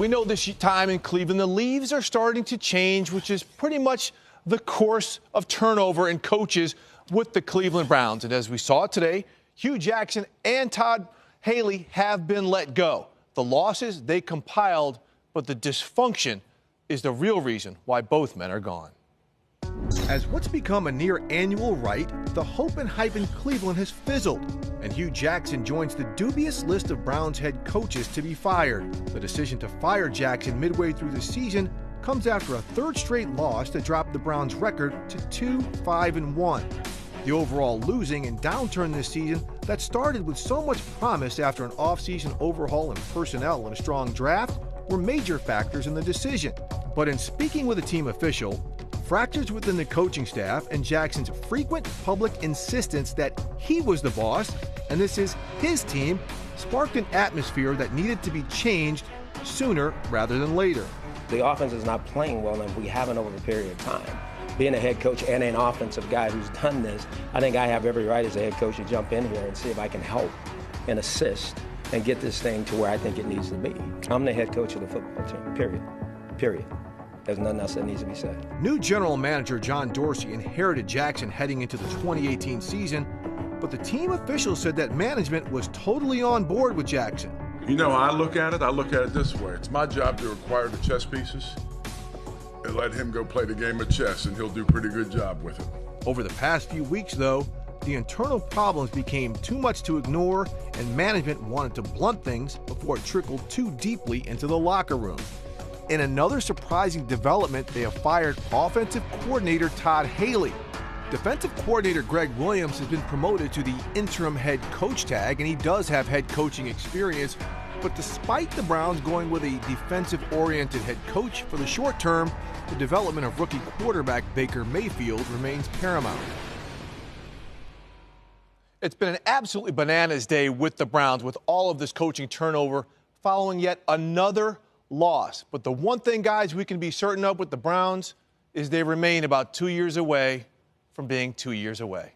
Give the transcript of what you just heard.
We know this time in Cleveland, the leaves are starting to change, which is pretty much the course of turnover in coaches with the Cleveland Browns. And as we saw today, Hugh Jackson and Todd Haley have been let go. The losses they compiled, but the dysfunction is the real reason why both men are gone. As what's become a near annual rite, the hope and hype in Cleveland has fizzled, and Hugh Jackson joins the dubious list of Browns head coaches to be fired. The decision to fire Jackson midway through the season comes after a third straight loss that dropped the Browns' record to 2-5-1. The overall losing and downturn this season that started with so much promise after an offseason overhaul in personnel and a strong draft were major factors in the decision. But in speaking with a team official, fractures within the coaching staff and Jackson's frequent public insistence that he was the boss and this is his team sparked an atmosphere that needed to be changed sooner rather than later. The offense is not playing well enough. We haven't over a period of time. Being a head coach and an offensive guy who's done this, I think I have every right as a head coach to jump in here and see if I can help and assist and get this thing to where I think it needs to be. I'm the head coach of the football team, period. There's nothing else that needs to be said. New general manager John Dorsey inherited Jackson heading into the 2018 season, but the team officials said that management was totally on board with Jackson. You know how I look at it? I look at it this way. It's my job to acquire the chess pieces and let him go play the game of chess, and he'll do a pretty good job with it. Over the past few weeks, though, the internal problems became too much to ignore, and management wanted to blunt things before it trickled too deeply into the locker room. In another surprising development, they have fired offensive coordinator Todd Haley. Defensive coordinator Greg Williams has been promoted to the interim head coach tag, and he does have head coaching experience. But despite the Browns going with a defensive-oriented head coach for the short term, the development of rookie quarterback Baker Mayfield remains paramount. It's been an absolutely bananas day with the Browns, with all of this coaching turnover following yet another loss. But the one thing, guys, we can be certain of with the Browns is they remain about 2 years away from being 2 years away.